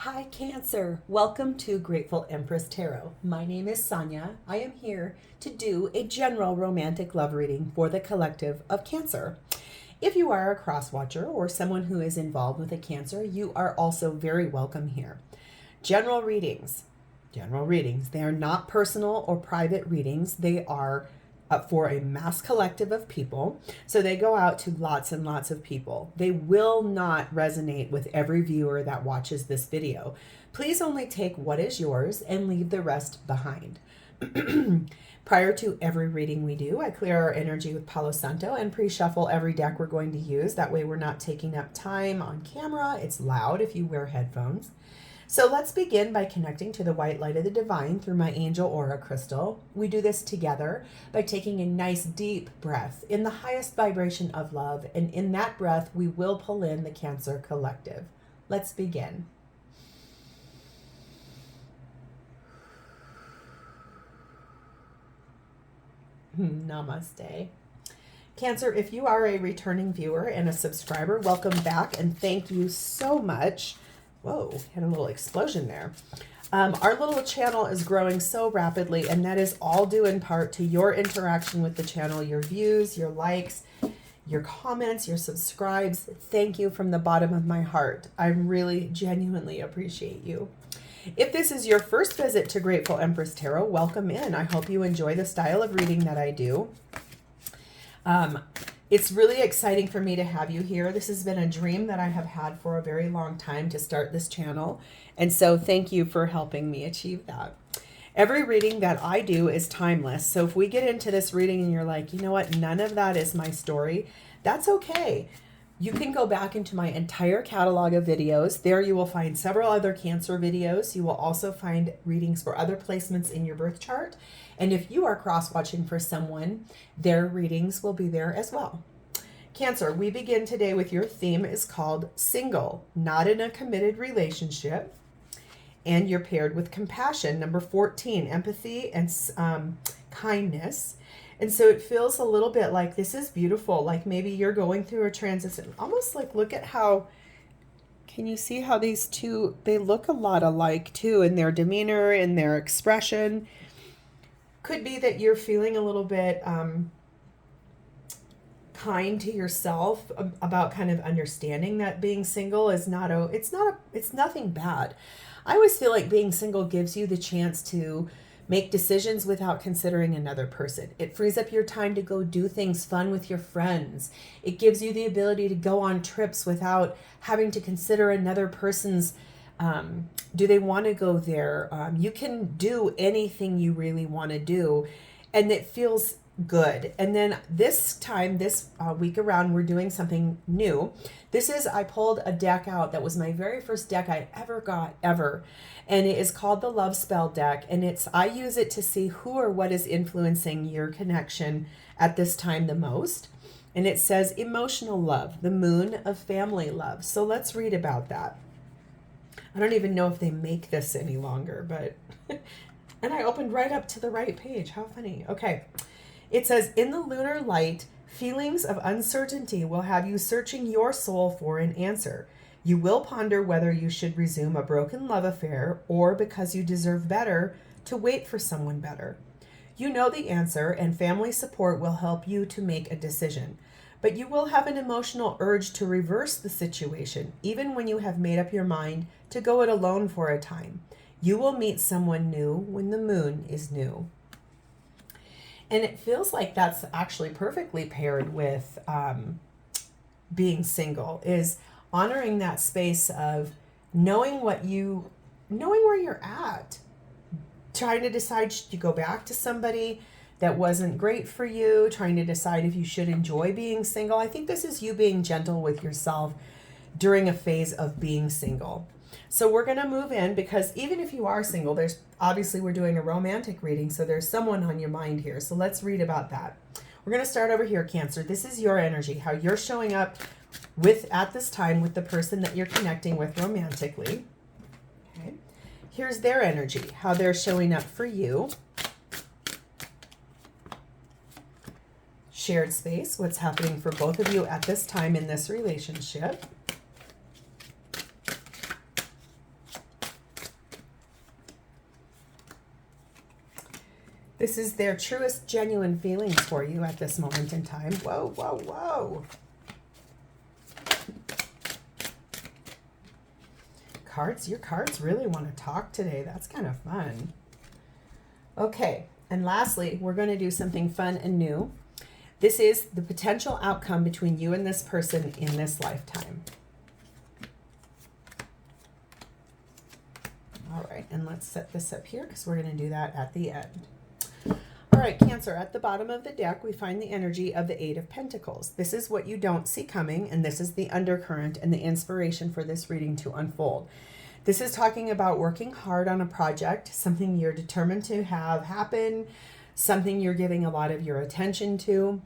Hi Cancer, welcome to Grateful Empress Tarot. My name is Sonia. I am here to do a general romantic love reading for the collective of Cancer. If you are a cross watcher or someone who is involved with a Cancer, you are also very welcome here. General readings, they are not personal or private readings. They are for a mass collective of people. So they go out to lots and lots of people. They will not resonate with every viewer that watches this video. Please only take what is yours and leave the rest behind. Prior to every reading we do, I clear our energy with Palo Santo and pre-shuffle every deck we're going to use. That way we're not taking up time on camera. It's loud if you wear headphones. So let's begin by connecting to the white light of the divine through my angel aura crystal. We do this together by taking a nice deep breath in the highest vibration of love. And in that breath, we will pull in the Cancer collective. Let's begin. Namaste. Cancer, if you are a returning viewer and a subscriber, welcome back and thank you so much. Whoa, had a little explosion there. Our little channel is growing so rapidly, and that is all due in part to your interaction with the channel, your views, your likes, your comments, your subscribes. Thank you from the bottom of my heart. I really genuinely appreciate you. If this is your first visit to Grateful Empress Tarot, welcome in. I hope you enjoy the style of reading that I do. It's really exciting for me to have you here. This has been a dream that I have had for a very long time to start this channel. And so thank you for helping me achieve that. Every reading that I do is timeless. So if we get into this reading and you're like, you know what, none of that is my story, that's okay. You can go back into my entire catalog of videos. There you will find several other Cancer videos. You will also find readings for other placements in your birth chart. And if you are cross-watching for someone, their readings will be there as well. Cancer, we begin today with your theme is called Single, Not in a Committed Relationship. And you're paired with compassion, number 14, empathy and kindness. And so it feels a little bit like this is beautiful, like maybe you're going through a transition, almost like look at how, can you see how these two, they look a lot alike too in their demeanor, in their expression. Could be that you're feeling a little bit kind to yourself about kind of understanding that being single is it's nothing bad. I always feel like being single gives you the chance to make decisions without considering another person. It frees up your time to go do things fun with your friends. It gives you the ability to go on trips without having to consider another person's do they want to go there? You can do anything you really want to do, and it feels good. And then this time, this week around, we're doing something new. I pulled a deck out that was my very first deck I ever got, and it is called the Love Spell deck, and I use it to see who or what is influencing your connection at this time the most. And it says emotional love, the moon of family love. So let's read about that. I don't even know if they make this any longer, but, and I opened right up to the right page. How funny. Okay. It says, in the lunar light, feelings of uncertainty will have you searching your soul for an answer. You will ponder whether you should resume a broken love affair or, because you deserve better, to wait for someone better. You know the answer, and family support will help you to make a decision. But you will have an emotional urge to reverse the situation, even when you have made up your mind to go it alone for a time. You will meet someone new when the moon is new. And it feels like that's actually perfectly paired with being single, is honoring that space of knowing where you're at, trying to decide, should you go back to somebody that wasn't great for you, trying to decide if you should enjoy being single. I think this is you being gentle with yourself during a phase of being single. So we're going to move in, because even if you are single, we're doing a romantic reading, so there's someone on your mind here. So let's read about that. We're going to start over here, Cancer. This is your energy, how you're showing up at this time with the person that you're connecting with romantically. Okay. Here's their energy, how they're showing up for you. Shared space, what's happening for both of you at this time in this relationship. This is their truest, genuine feelings for you at this moment in time. Whoa, whoa, whoa. Cards, your cards really want to talk today. That's kind of fun. Okay, and lastly, we're going to do something fun and new. This is the potential outcome between you and this person in this lifetime. All right, and let's set this up here because we're going to do that at the end. All right, Cancer, at the bottom of the deck, we find the energy of the Eight of Pentacles. This is what you don't see coming, and this is the undercurrent and the inspiration for this reading to unfold. This is talking about working hard on a project, something you're determined to have happen, something you're giving a lot of your attention to.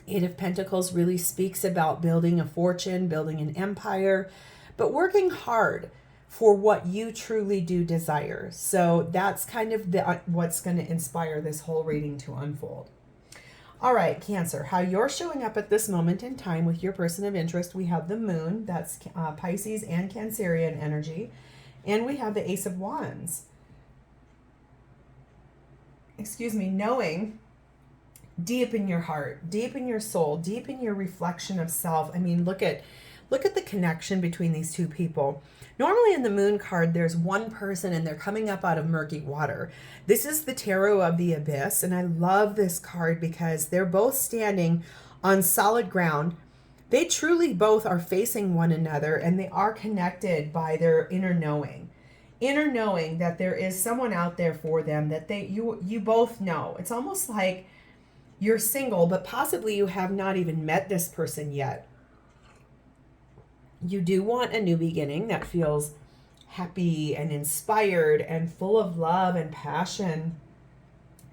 Eight of Pentacles really speaks about building a fortune, building an empire, but working hard for what you truly do desire. So that's kind of what's going to inspire this whole reading to unfold. All right, Cancer, how you're showing up at this moment in time with your person of interest. We have the Moon, that's Pisces and Cancerian energy, and we have the Ace of Wands. Excuse me, knowing deep in your heart, deep in your soul, deep in your reflection of self. I mean, look at the connection between these two people. Normally in the Moon card, there's one person and they're coming up out of murky water. This is the Tarot of the Abyss, and I love this card because they're both standing on solid ground. They truly both are facing one another, and they are connected by their inner knowing. Inner knowing that there is someone out there for them that you both know. It's almost like you're single, but possibly you have not even met this person yet. You do want a new beginning that feels happy and inspired and full of love and passion.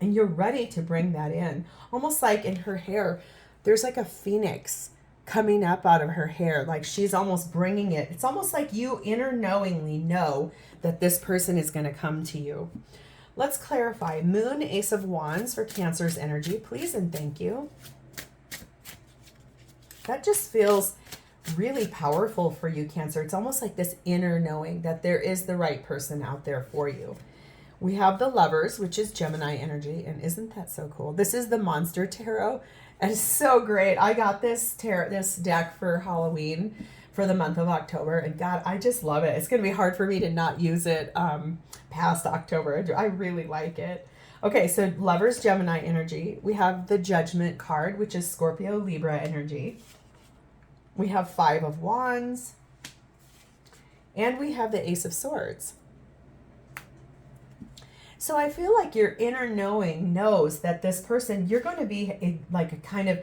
And you're ready to bring that in. Almost like in her hair, there's like a phoenix coming up out of her hair. Like she's almost bringing it. It's almost like you inner knowingly know that this person is going to come to you. Let's clarify. Moon, Ace of Wands for Cancer's energy, please and thank you. That just feels really powerful for you, Cancer. It's almost like this inner knowing that there is the right person out there for you. We have the Lovers, which is Gemini energy, and isn't that so cool? This is the Monster Tarot, and it's so great. I got this deck for Halloween for the month of October, and God, I just love it. It's going to be hard for me to not use it past October. I really like it. Okay, so Lovers, Gemini energy. We have the Judgment card, which is Scorpio, Libra energy. We have Five of Wands, and we have the Ace of Swords. So I feel like your inner knowing knows that this person, you're going to be like a kind of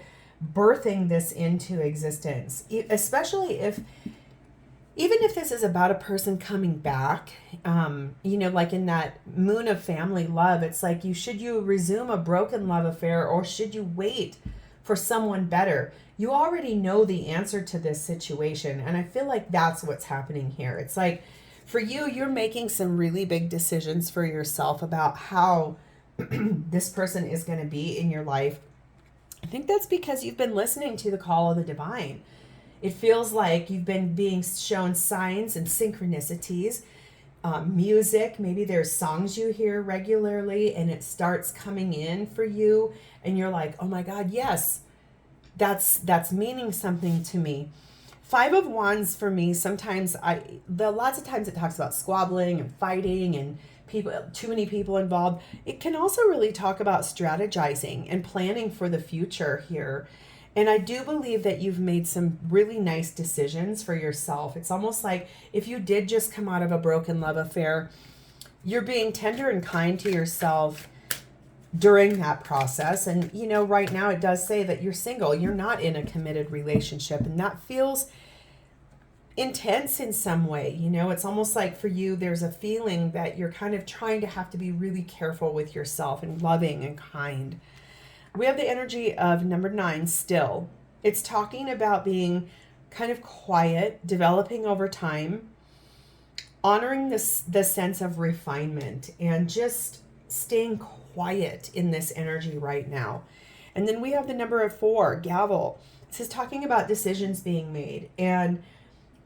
birthing this into existence, especially even if this is about a person coming back, like in that Moon of family love, it's like should you resume a broken love affair or should you wait for someone better? You already know the answer to this situation. And I feel like that's what's happening here. It's like for you, you're making some really big decisions for yourself about how this person is going to be in your life. I think that's because you've been listening to the call of the divine. It feels like you've been being shown signs and synchronicities, music. Maybe there's songs you hear regularly and it starts coming in for you. And you're like, oh my God, yes. That's meaning something to me. Five of Wands for me, lots of times it talks about squabbling and fighting and too many people involved. It can also really talk about strategizing and planning for the future here. And I do believe that you've made some really nice decisions for yourself. It's almost like if you did just come out of a broken love affair, you're being tender and kind to yourself during that process. And right now it does say that you're single, you're not in a committed relationship, and that feels intense in some way. It's almost like for you there's a feeling that you're kind of trying to have to be really careful with yourself and loving and kind. We have the energy of number 9, Still. It's talking about being kind of quiet, developing over time, honoring the sense of refinement, and just staying quiet in this energy right now. And then we have the number of 4, Gavel. This is talking about decisions being made and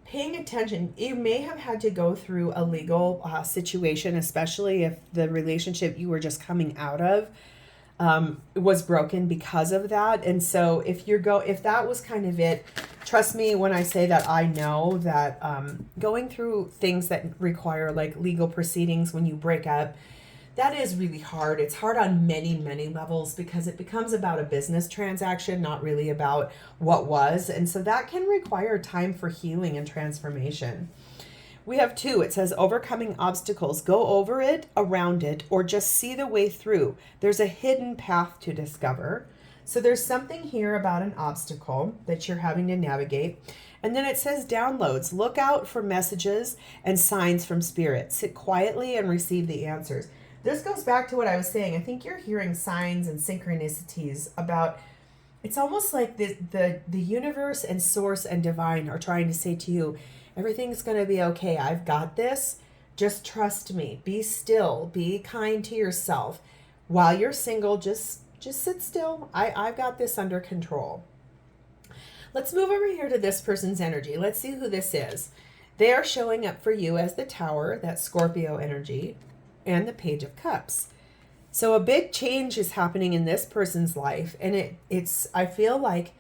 paying attention. You may have had to go through a legal situation, especially if the relationship you were just coming out of was broken because of that. And so if that was kind of it, trust me when I say that I know that going through things that require like legal proceedings when you break up, that is really hard. It's hard on many, many levels because it becomes about a business transaction, not really about what was. And so that can require time for healing and transformation. We have 2. It says overcoming obstacles. Go over it, around it, or just see the way through. There's a hidden path to discover. So there's something here about an obstacle that you're having to navigate. And then it says downloads. Look out for messages and signs from spirit. Sit quietly and receive the answers. This goes back to what I was saying. I think you're hearing signs and synchronicities about, it's almost like the universe and source and divine are trying to say to you, everything's going to be okay. I've got this. Just trust me. Be still. Be kind to yourself. While you're single, just sit still. I've got this under control. Let's move over here to this person's energy. Let's see who this is. They are showing up for you as the Tower, that Scorpio energy, and the Page of Cups. So a big change is happening in this person's life. And it's I feel like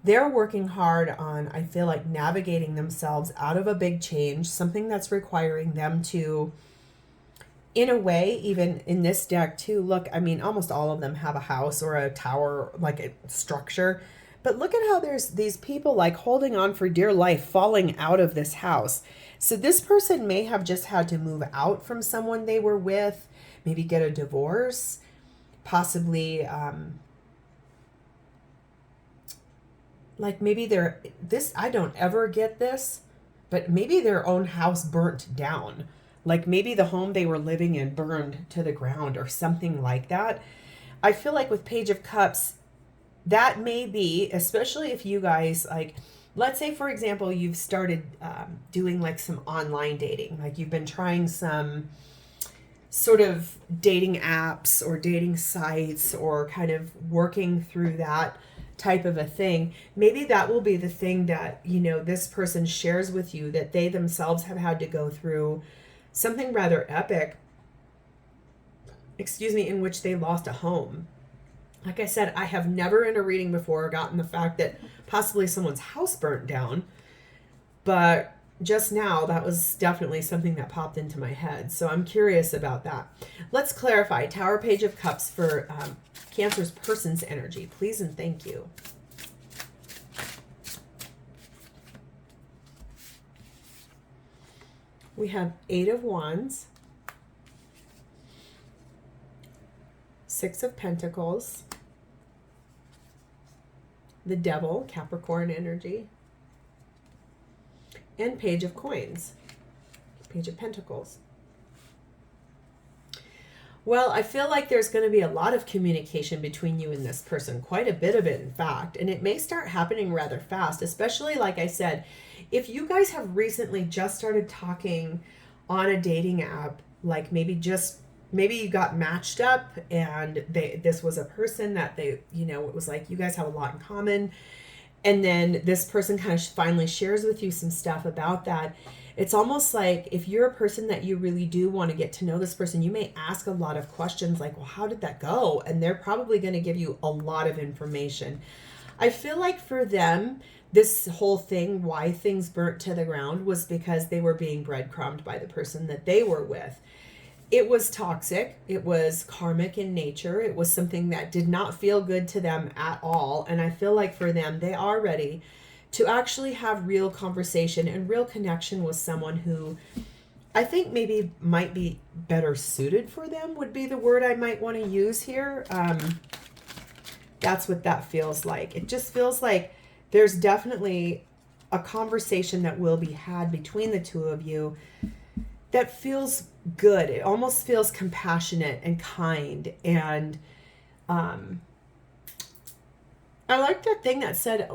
they're working hard on, I feel like, navigating themselves out of a big change, something that's requiring them to, in a way, even in this deck too, look, I mean, almost all of them have a house or a tower, like a structure. But look at how there's these people like holding on for dear life, falling out of this house. So this person may have just had to move out from someone they were with, maybe get a divorce, possibly, like maybe I don't ever get this, but maybe their own house burnt down. Like maybe the home they were living in burned to the ground or something like that. I feel like with Page of Cups, that may be, especially if you guys, like, let's say, for example, you've started doing like some online dating, like you've been trying some sort of dating apps or dating sites or kind of working through that type of a thing. Maybe that will be the thing that, you know, this person shares with you, that they themselves have had to go through something rather epic, in which they lost a home. Like I said, I have never in a reading before gotten the fact that possibly someone's house burnt down, but just now that was definitely something that popped into my head. So I'm curious about that. Let's clarify. Tower, Page of Cups for Cancer's person's energy, please and thank you. We have 8 of Wands, 6 of Pentacles, the Devil, Capricorn energy, and Page of Coins, Page of Pentacles. Well, I feel like there's going to be a lot of communication between you and this person, quite a bit of it, in fact, and it may start happening rather fast, especially, like I said, if you guys have recently just started talking on a dating app, like maybe you got matched up and this was a person that they, you know, it was like you guys have a lot in common, and then this person kind of finally shares with you some stuff about that. It's almost like if you're a person that you really do want to get to know this person, you may ask a lot of questions like, well, how did that go? And they're probably going to give you a lot of information. I feel like for them, this whole thing, why things burnt to the ground, was because they were being breadcrumbed by the person that they were with. It was toxic. It was karmic in nature. It was something that did not feel good to them at all. And I feel like for them, they are ready to actually have real conversation and real connection with someone who I think maybe might be better suited for them, would be the word I might want to use here. That's what that feels like. It just feels like there's definitely a conversation that will be had between the two of you that feels good. It almost feels compassionate and kind. And I like that thing that said,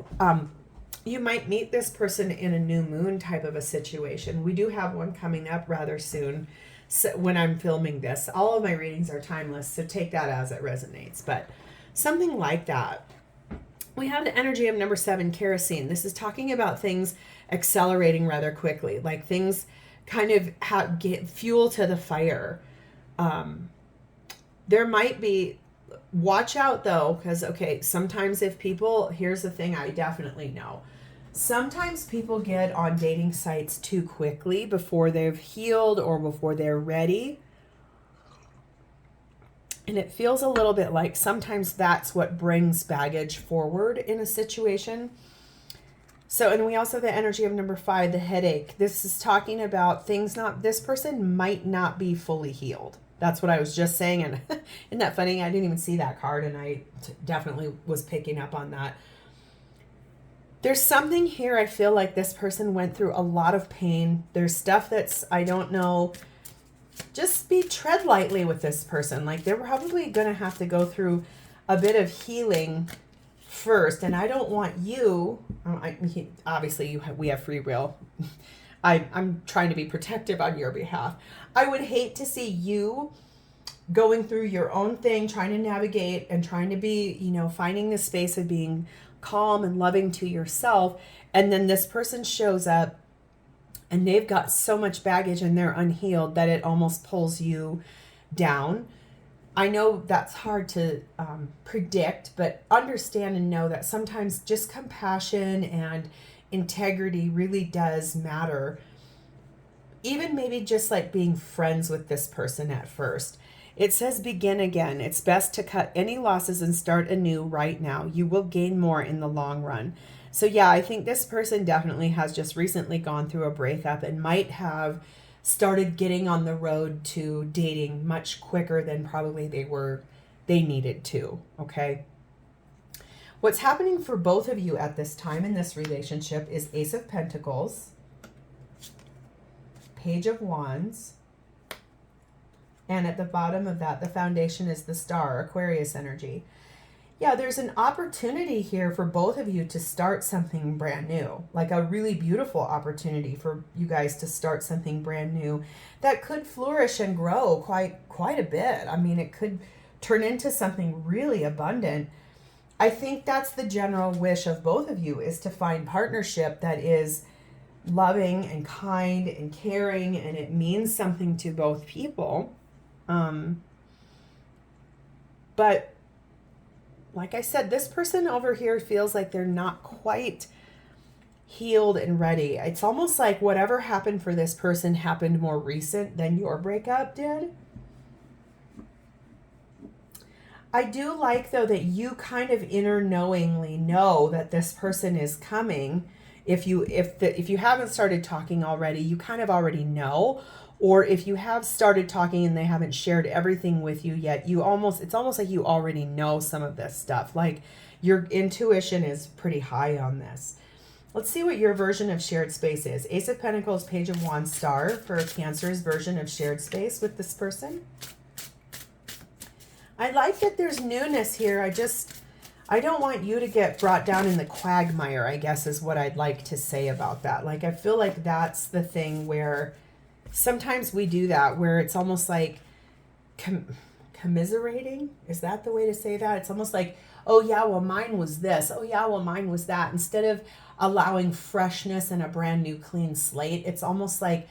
you might meet this person in a new moon type of a situation. We do have one coming up rather soon. So when I'm filming this, all of my readings are timeless, so take that as it resonates. But something like that. We have the energy of number 7, kerosene. This is talking about things accelerating rather quickly, like things kind of get fuel to the fire. There might be, Watch out though, because, okay, sometimes if people, here's the thing I definitely know. Sometimes people get on dating sites too quickly before they've healed or before they're ready. And it feels a little bit like sometimes that's what brings baggage forward in a situation. So, and we also have the energy of number 5, the headache. This is talking about things not, this person might not be fully healed. That's what I was just saying. And isn't that funny? I didn't even see that card, and I definitely was picking up on that. There's something here. I feel like this person went through a lot of pain. There's stuff that's, I don't know, just tread lightly with this person. Like they're probably going to have to go through a bit of healing first. And I don't want you, obviously we have free will. I'm trying to be protective on your behalf. I would hate to see you going through your own thing, trying to navigate and trying to be, finding the space of being calm and loving to yourself. And then this person shows up and they've got so much baggage and they're unhealed that it almost pulls you down. I know that's hard to predict, but understand and know that sometimes just compassion and integrity really does matter. Even maybe just like being friends with this person at first. It says begin again. It's best to cut any losses and start anew right now. You will gain more in the long run. So yeah, I think this person definitely has just recently gone through a breakup and might have started getting on the road to dating much quicker than probably they needed to, okay? What's happening for both of you at this time in this relationship is Ace of Pentacles, Page of Wands, and at the bottom of that, the foundation is the Star, Aquarius energy. Yeah, there's an opportunity here for both of you to start something brand new, like a really beautiful opportunity for you guys to start something brand new that could flourish and grow quite a bit. I mean, it could turn into something really abundant. I think that's the general wish of both of you, is to find partnership that is loving and kind and caring, and it means something to both people. But like I said, this person over here feels like they're not quite healed and ready. It's almost like whatever happened for this person happened more recent than your breakup did. I do like, though, that you kind of inner knowingly know that this person is coming. If you haven't started talking already, you kind of already know. Or if you have started talking and they haven't shared everything with you yet, it's almost like you already know some of this stuff. Like your intuition is pretty high on this. Let's see what your version of shared space is. Ace of Pentacles, Page of Wands, Star for Cancer's version of shared space with this person. I like that there's newness here. I don't want you to get brought down in the quagmire, I guess is what I'd like to say about that. Like, I feel like that's the thing where sometimes we do that, where it's almost like commiserating. Is that the way to say that? It's almost like, oh yeah, well mine was this. Oh yeah, well mine was that. Instead of allowing freshness and a brand new clean slate, it's almost like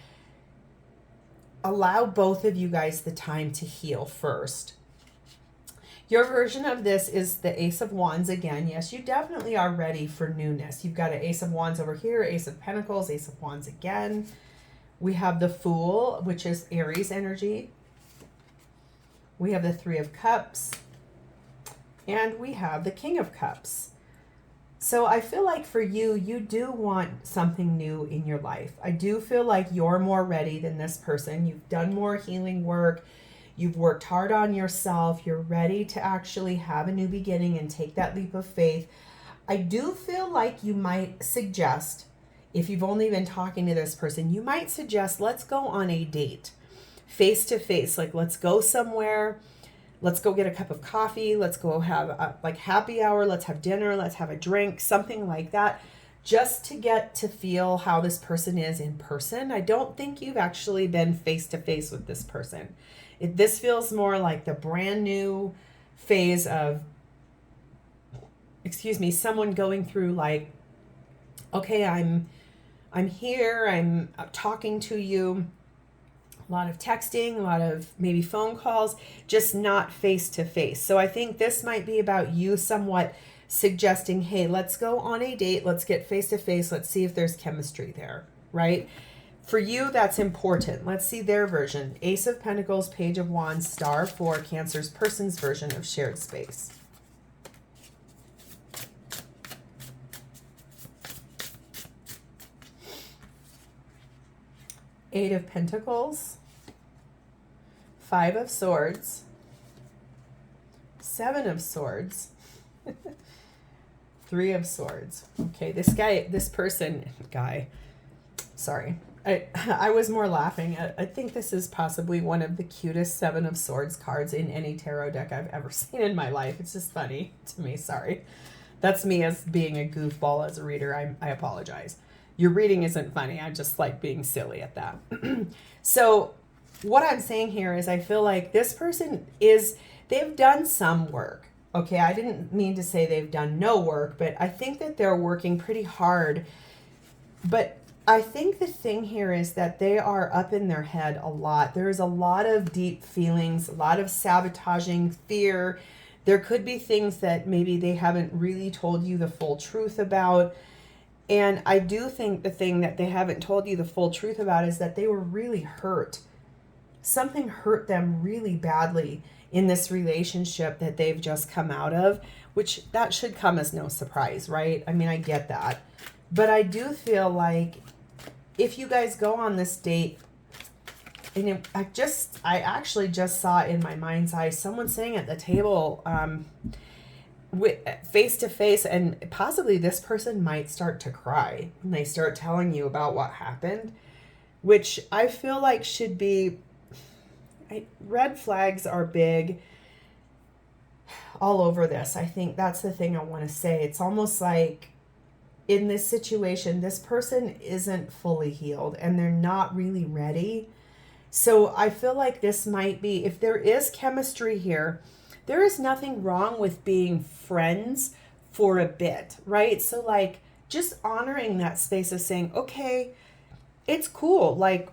allow both of you guys the time to heal first. Your version of this is the Ace of Wands again. Yes, you definitely are ready for newness. You've got an Ace of Wands over here, Ace of Pentacles, Ace of Wands again. We have the Fool, which is Aries energy. We have the Three of Cups. And we have the King of Cups. So I feel like for you, you do want something new in your life. I do feel like you're more ready than this person. You've done more healing work. You've worked hard on yourself. You're ready to actually have a new beginning and take that leap of faith. I do feel like you might suggest, if you've only been talking to this person, you might suggest, let's go on a date, face to face. Like, let's go somewhere. Let's go get a cup of coffee. Let's go have a happy hour. Let's have dinner. Let's have a drink, something like that, just to get to feel how this person is in person. I don't think you've actually been face to face with this person. This feels more like the brand new phase of, someone going through like, okay, I'm here, I'm talking to you. A lot of texting, a lot of maybe phone calls, just not face to face. So I think this might be about you somewhat suggesting, hey, let's go on a date. Let's get face to face. Let's see if there's chemistry there, right? For you, that's important. Let's see their version. Ace of Pentacles, Page of Wands, Star for Cancer's person's version of shared space. Eight of Pentacles, Five of Swords, Seven of Swords, Three of Swords. Okay, this person, sorry. I was more laughing. I think this is possibly one of the cutest Seven of Swords cards in any tarot deck I've ever seen in my life. It's just funny to me, sorry. That's me as being a goofball as a reader. I apologize. Your reading isn't funny. I just like being silly at that. So what I'm saying here is I feel like this person they've done some work. Okay, I didn't mean to say they've done no work, but I think that they're working pretty hard. But I think the thing here is that they are up in their head a lot. There's a lot of deep feelings, a lot of sabotaging, fear. There could be things that maybe they haven't really told you the full truth about. And I do think the thing that they haven't told you the full truth about is that they were really hurt. Something hurt them really badly in this relationship that they've just come out of, which that should come as no surprise, right? I mean, I get that. But I do feel like if you guys go on this date, and I actually just saw in my mind's eye someone sitting at the table with face to face, and possibly this person might start to cry and they start telling you about what happened, which I feel like should be red flags are big all over this. I think that's the thing I want to say. It's almost like in this situation, this person isn't fully healed and they're not really ready. So I feel like this might be, if there is chemistry here, there is nothing wrong with being friends for a bit, right? So like just honoring that space of saying, okay, it's cool. Like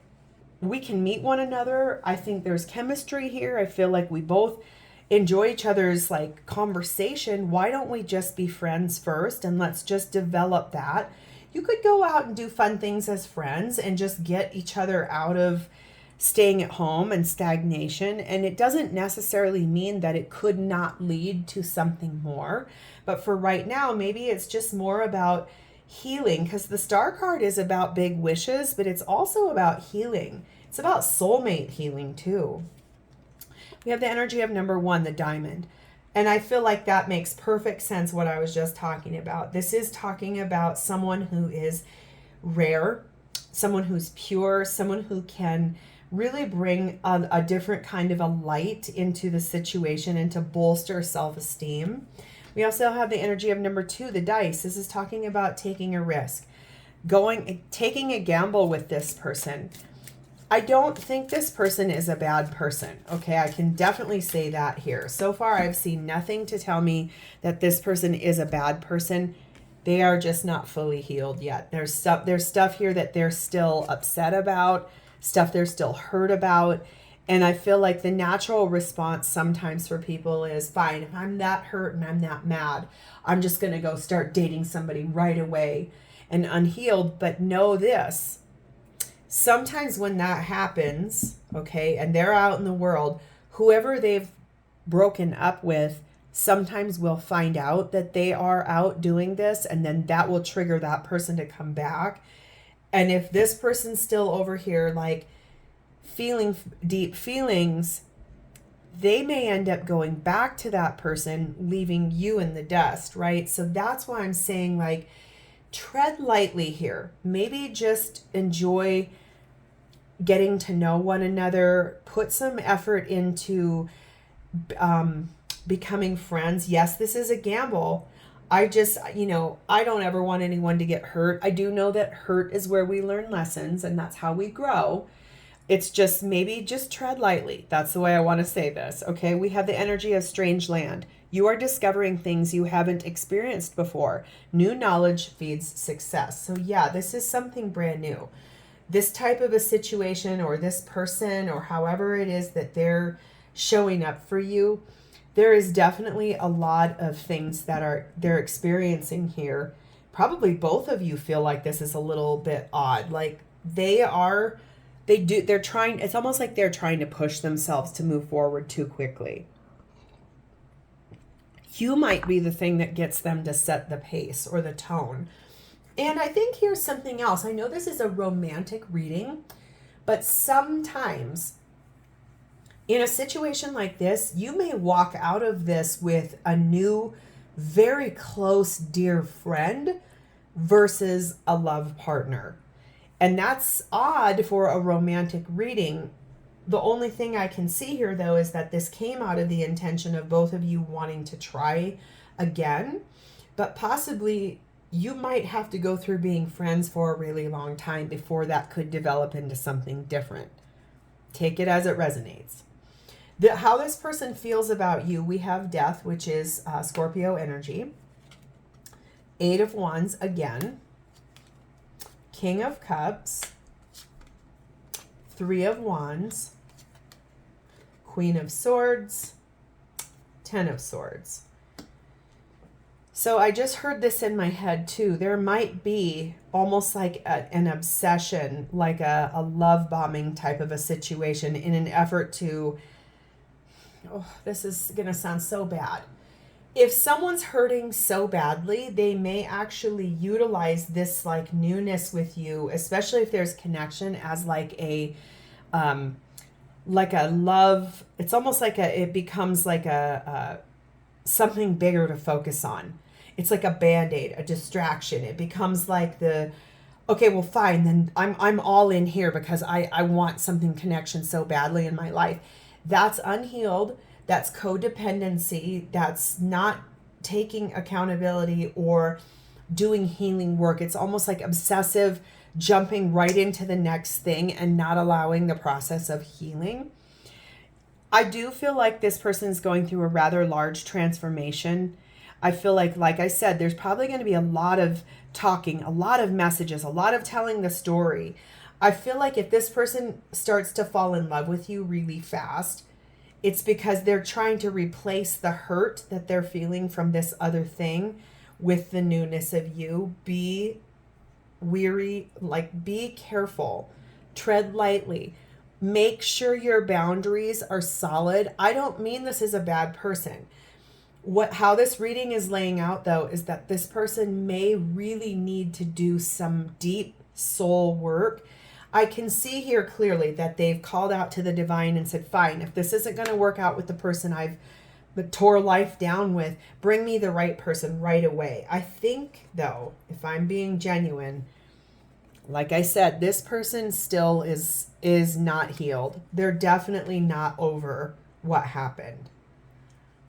we can meet one another. I think there's chemistry here. I feel like we both enjoy each other's like conversation. Why don't we just be friends first and let's just develop that? You could go out and do fun things as friends and just get each other out of staying at home and stagnation. And it doesn't necessarily mean that it could not lead to something more. But for right now, maybe it's just more about healing, because the Star card is about big wishes, but it's also about healing. It's about soulmate healing too. We have the energy of number one, the Diamond. And I feel like that makes perfect sense what I was just talking about. This is talking about someone who is rare, someone who's pure, someone who can really bring a different kind of a light into the situation and to bolster self-esteem. We also have the energy of number two, the Dice. This is talking about taking a risk, taking a gamble with this person. I don't think this person is a bad person. Okay, I can definitely say that here. So far, I've seen nothing to tell me that this person is a bad person. They are just not fully healed yet. There's stuff here that they're still upset about, stuff they're still hurt about. And I feel like the natural response sometimes for people is, fine, if I'm that hurt and I'm that mad, I'm just going to go start dating somebody right away and unhealed. But know this, sometimes when that happens, okay, and they're out in the world, whoever they've broken up with sometimes will find out that they are out doing this, and then that will trigger that person to come back. And if this person's still over here like feeling deep feelings, they may end up going back to that person, leaving you in the dust, right? So that's why I'm saying, like, tread lightly here. Maybe just enjoy getting to know one another. Put some effort into becoming friends. Yes, this is a gamble. I don't ever want anyone to get hurt. I do know that hurt is where we learn lessons, and that's how we grow. It's just, maybe just tread lightly. That's the way I want to say this. Okay, we have the energy of strange land. You are discovering things you haven't experienced before. New knowledge feeds success. So yeah, this is something brand new. this type of a situation or this person or however it is that they're showing up for you, there is definitely a lot of things that they're experiencing here. Probably both of you feel like this is a little bit odd. Like they're trying, it's almost like they're trying to push themselves to move forward too quickly. You might be the thing that gets them to set the pace or the tone. And I think here's something else. I know this is a romantic reading, but sometimes in a situation like this, you may walk out of this with a new, very close, dear friend versus a love partner. And that's odd for a romantic reading. The only thing I can see here, though, is that this came out of the intention of both of you wanting to try again, but possibly you might have to go through being friends for a really long time before that could develop into something different. Take it as it resonates. How this person feels about you, we have Death, which is Scorpio energy. 8 of Wands again. King of Cups. 3 of Wands. Queen of Swords. 10 of Swords. So I just heard this in my head too. There might be almost like an obsession, like a love bombing type of a situation in an effort to, oh, this is going to sound so bad. If someone's hurting so badly, they may actually utilize this like newness with you, especially if there's connection, as like a love. It's almost like it becomes like a something bigger to focus on. It's like a band-aid, a distraction. It becomes like okay, well, fine, then I'm all in here because I want something connection so badly in my life. That's unhealed. That's codependency. That's not taking accountability or doing healing work. It's almost like obsessive, jumping right into the next thing and not allowing the process of healing. I do feel like this person is going through a rather large transformation. I feel like I said, there's probably going to be a lot of talking, a lot of messages, a lot of telling the story. I feel like if this person starts to fall in love with you really fast, it's because they're trying to replace the hurt that they're feeling from this other thing with the newness of you. Be weary, be careful, tread lightly. Make sure your boundaries are solid. I don't mean this is a bad person. How this reading is laying out, though, is that this person may really need to do some deep soul work. I can see here clearly that they've called out to the divine and said, fine, if this isn't going to work out with the person I've tore life down with, bring me the right person right away. I think, though, if I'm being genuine, like I said, this person still is not healed. They're definitely not over what happened.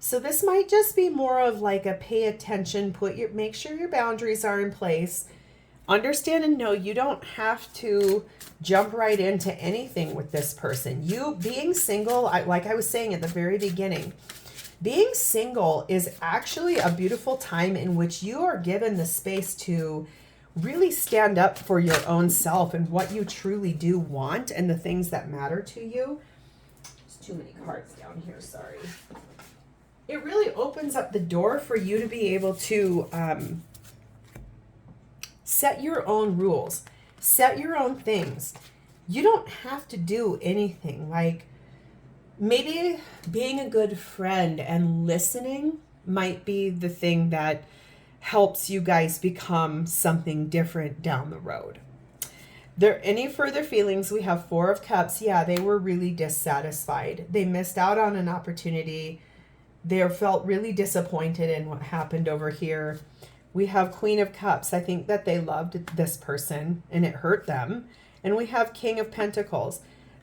So this might just be more of like a pay attention, make sure your boundaries are in place. Understand and know you don't have to jump right into anything with this person. You being single, like I was saying at the very beginning, being single is actually a beautiful time in which you are given the space to really stand up for your own self and what you truly do want and the things that matter to you. There's too many cards down here, sorry. It really opens up the door for you to be able to set your own rules, set your own things. You don't have to do anything. Like maybe being a good friend and listening might be the thing that helps you guys become something different down the road. There any further feelings? We have 4 of Cups. Yeah, they were really dissatisfied. They missed out on an opportunity. They felt really disappointed in what happened over here. We have Queen of Cups. I think that they loved this person and it hurt them. And we have King of Pentacles.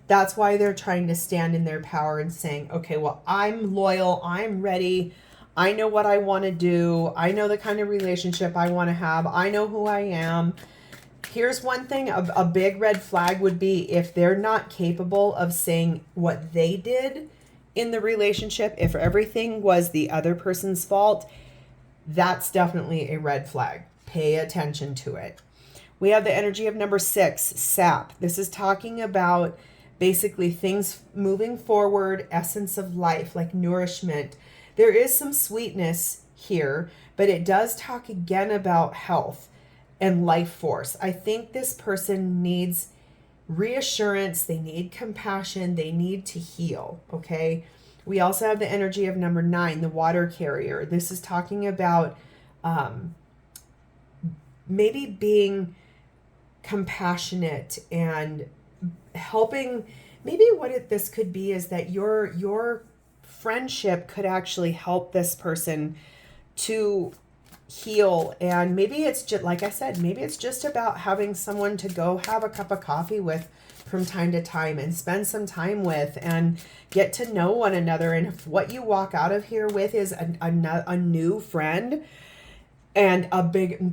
That's why they're trying to stand in their power and saying, okay, well, I'm loyal. I'm ready. I know what I want to do. I know the kind of relationship I want to have. I know who I am. Here's one thing. A big red flag would be if they're not capable of saying what they did in the relationship. If everything was the other person's fault, that's definitely a red flag. Pay attention to it. We have the energy of number 6, sap. This is talking about basically things moving forward, essence of life, like nourishment. There is some sweetness here, but it does talk again about health and life force. I think this person needs reassurance. They need compassion. They need to heal. Okay. We also have the energy of number 9, the water carrier. This is talking about maybe being compassionate and helping. Maybe what this could be is that your friendship could actually help this person to heal. And maybe it's just, like I said, maybe it's just about having someone to go have a cup of coffee with from time to time and spend some time with and get to know one another. And if what you walk out of here with is a new friend and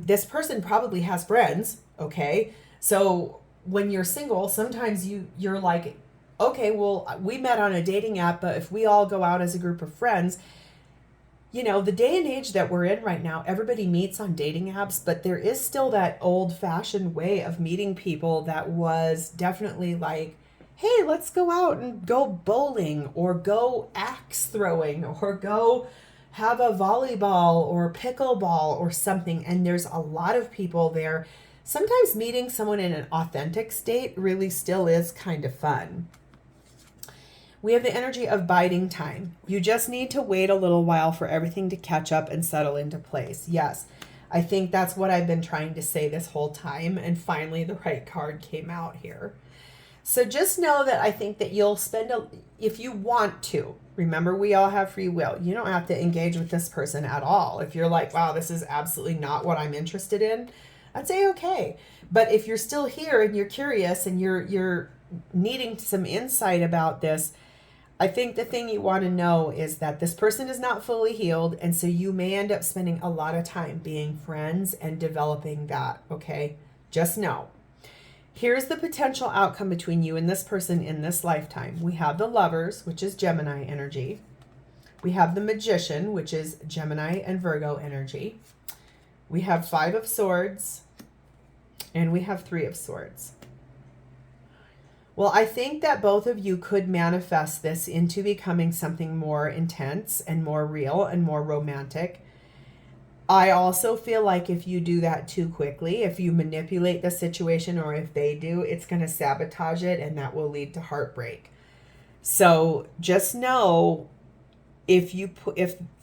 this person probably has friends. Okay. So when you're single, sometimes you're like, okay, well, we met on a dating app, but if we all go out as a group of friends, you know, the day and age that we're in right now, everybody meets on dating apps, but there is still that old-fashioned way of meeting people that was definitely like, hey, let's go out and go bowling or go axe throwing or go have a volleyball or pickleball or something. And there's a lot of people there. Sometimes meeting someone in an authentic state really still is kind of fun. We have the energy of biding time. You just need to wait a little while for everything to catch up and settle into place. Yes, I think that's what I've been trying to say this whole time. And finally, the right card came out here. So just know that I think that you'll if you want to, remember we all have free will. You don't have to engage with this person at all. If you're like, wow, this is absolutely not what I'm interested in, I'd say okay. But if you're still here and you're curious and you're needing some insight about this, I think the thing you want to know is that this person is not fully healed, and so you may end up spending a lot of time being friends and developing that, okay? Just know. Here's the potential outcome between you and this person in this lifetime. We have the Lovers, which is Gemini energy. We have the Magician, which is Gemini and Virgo energy. We have 5 of Swords, and we have 3 of Swords. Well, I think that both of you could manifest this into becoming something more intense and more real and more romantic. I also feel like if you do that too quickly, if you manipulate the situation or if they do, it's going to sabotage it and that will lead to heartbreak. So just know if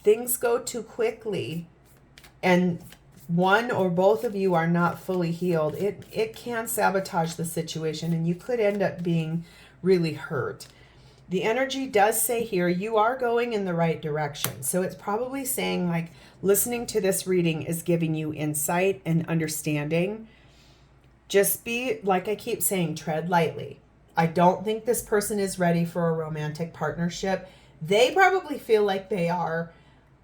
things go too quickly and one or both of you are not fully healed, it can sabotage the situation and you could end up being really hurt. The energy does say here, you are going in the right direction. So it's probably saying like listening to this reading is giving you insight and understanding. Just be, like I keep saying, tread lightly. I don't think this person is ready for a romantic partnership. They probably feel like they are.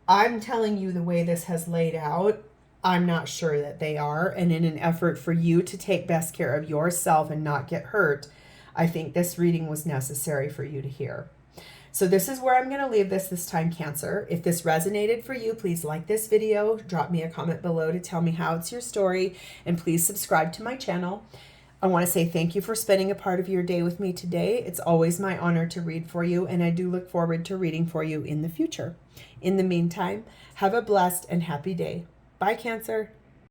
I'm telling you the way this has laid out, I'm not sure that they are. And in an effort for you to take best care of yourself and not get hurt, I think this reading was necessary for you to hear. So this is where I'm going to leave this time, Cancer. If this resonated for you, please like this video, drop me a comment below to tell me how it's your story, and please subscribe to my channel. I want to say thank you for spending a part of your day with me today. It's always my honor to read for you, and I do look forward to reading for you in the future. In the meantime, have a blessed and happy day. Bye, Cancer.